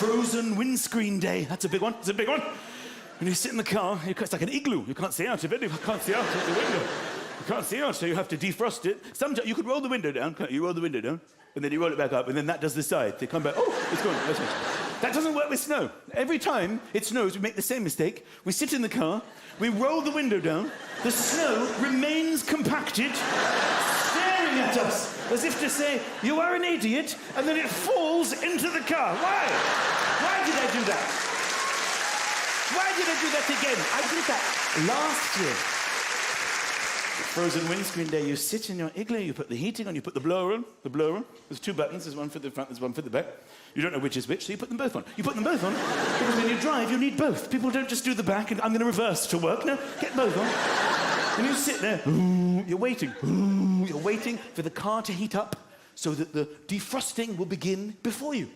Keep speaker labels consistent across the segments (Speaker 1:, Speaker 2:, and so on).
Speaker 1: Frozen windscreen day. That's a big one. It's a big one. When you sit in the car, it's like an igloo. You can't see out of it. You can't see out of the window. You can't see out, so you have to defrost it. Sometimes you could roll the window down. Can't you? You roll the window down, and then you roll it back up, and then that does the side. They come back. Oh, it's gone. That's it. That doesn't work with snow. Every time it snows, we make the same mistake. We sit in the car, we roll the window down, the snow remains compacted, staring at us, as if to say, you are an idiot, and then it falls into the car. Why? Why did I do that? Why did I do that again? I did that last year. Frozen windscreen day, you sit in your igloo, you put the heating on, you put the blower on. There's two buttons, there's one for the front, there's one for the back. You don't know which is which, so you put them both on. You put them both on, because when you drive, you need both. People don't just do the back, and I'm going to reverse to work. No, get both on. And you sit there, you're waiting. You're waiting for the car to heat up so that the defrosting will begin before you.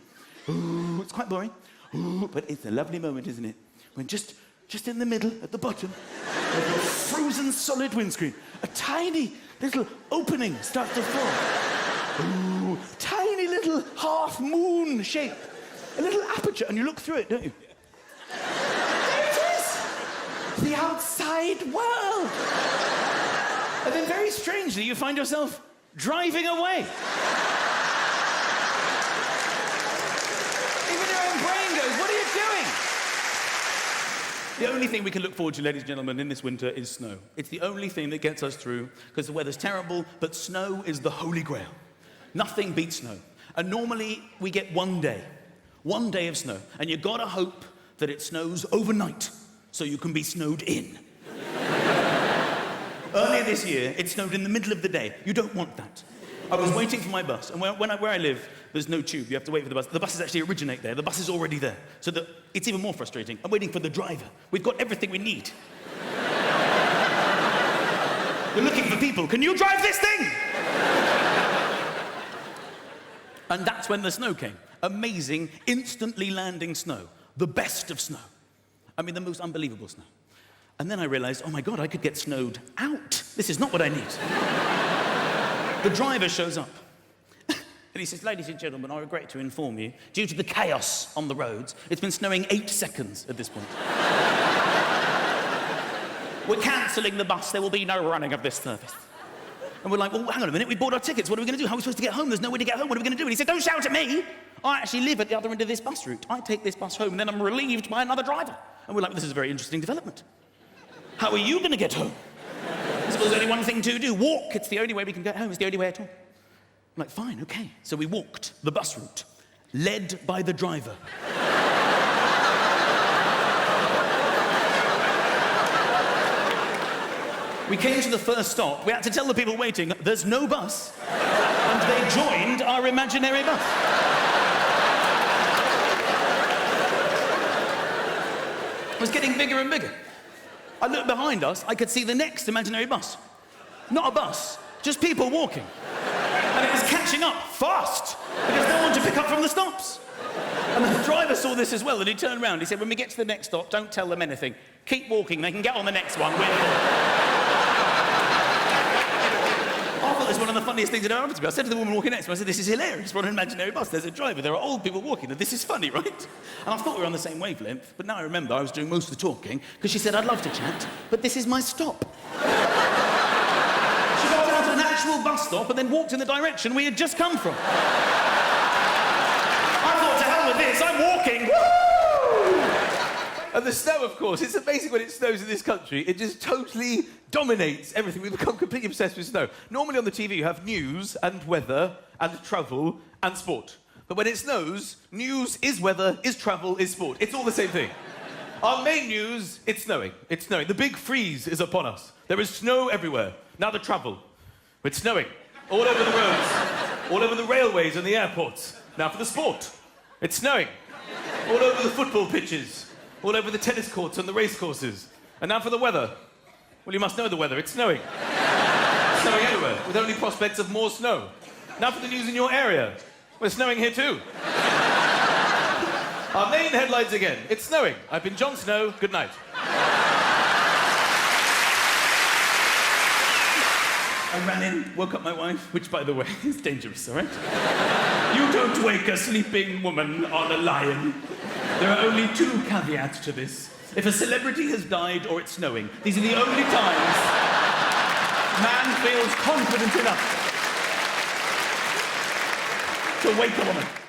Speaker 1: It's quite boring, but it's a lovely moment, isn't it? When just in the middle, at the bottom, of your frozen solid windscreen, a tiny little opening starts to form. Tiny little half-moon shape. A little aperture, and you look through it, don't you? There it is! The outside world! And then very strangely, you find yourself driving away. Even your own brain goes, what are you doing? The only thing we can look forward to, ladies and gentlemen, in this winter is snow. It's the only thing that gets us through, because the weather's terrible, but snow is the holy grail. Nothing beats snow. And normally, we get one day of snow. And you've got to hope that it snows overnight, so you can be snowed in. Earlier this year, it snowed in the middle of the day. You don't want that. I was waiting for my bus, and where I live, there's no tube. You have to wait for the bus. The buses actually originate there. The bus is already there. So it's even more frustrating. I'm waiting for the driver. We've got everything we need. We're looking for people. Can you drive this thing? And that's when the snow came. Amazing, instantly landing snow. The best of snow. I mean, the most unbelievable snow. And then I realized, oh my God, I could get snowed out. This is not what I need. The driver shows up. And he says, ladies and gentlemen, I regret to inform you, due to the chaos on the roads, it's been snowing 8 seconds at this point. We're cancelling the bus. There will be no running of this service. And we're like, well, hang on a minute. We bought our tickets. What are we going to do? How are we supposed to get home? There's no way to get home. What are we going to do? And he said, don't shout at me. I actually live at the other end of this bus route. I take this bus home, and then I'm relieved by another driver. And we're like, well, this is a very interesting development. How are you going to get home? So there's only one thing to do. Walk. It's the only way we can get home. It's the only way at all. I'm like, fine, okay. So we walked the bus route, led by the driver. We came to the first stop. We had to tell the people waiting, there's no bus. And they joined our imaginary bus. It was getting bigger and bigger. I looked behind us, I could see the next imaginary bus. Not a bus, just people walking. And it was catching up fast, because no one to pick up from the stops. And the driver saw this as well, and he turned around. He said, when we get to the next stop, don't tell them anything. Keep walking, they can get on the next one. I thought this was one of the funniest things that ever happened to me. I said to the woman walking next to me, I said, this is hilarious. We're on an imaginary bus. There's a driver. There are old people walking. And this is funny, right? And I thought we were on the same wavelength. But now I remember I was doing most of the talking because she said, I'd love to chat, but this is my stop. She got down to an actual bus stop and then walked in the direction we had just come from. I thought, to hell with this. I'm walking. Woo!
Speaker 2: And the snow, of course, it's amazing when it snows in this country. It just totally dominates everything. We've become completely obsessed with snow. Normally on the TV you have news and weather and travel and sport. But when it snows, news is weather, is travel, is sport. It's all the same thing. Our main news, it's snowing. It's snowing. The big freeze is upon us. There is snow everywhere. Now the travel. It's snowing. All over the roads. All over the railways and the airports. Now for the sport. It's snowing. All over the football pitches. All over the tennis courts and the race courses. And now for the weather. Well, you must know the weather. It's snowing. It's snowing everywhere, with only prospects of more snow. Now for the news in your area. We're snowing here too. Our main headlines again. It's snowing. I've been Jon Snow. Good night.
Speaker 1: I ran in, woke up my wife, which, by the way, is dangerous, all right? You don't wake a sleeping woman on a lion.
Speaker 2: There are only two caveats to this. If a celebrity has died or it's snowing, these are the only times man feels confident enough to wake a woman.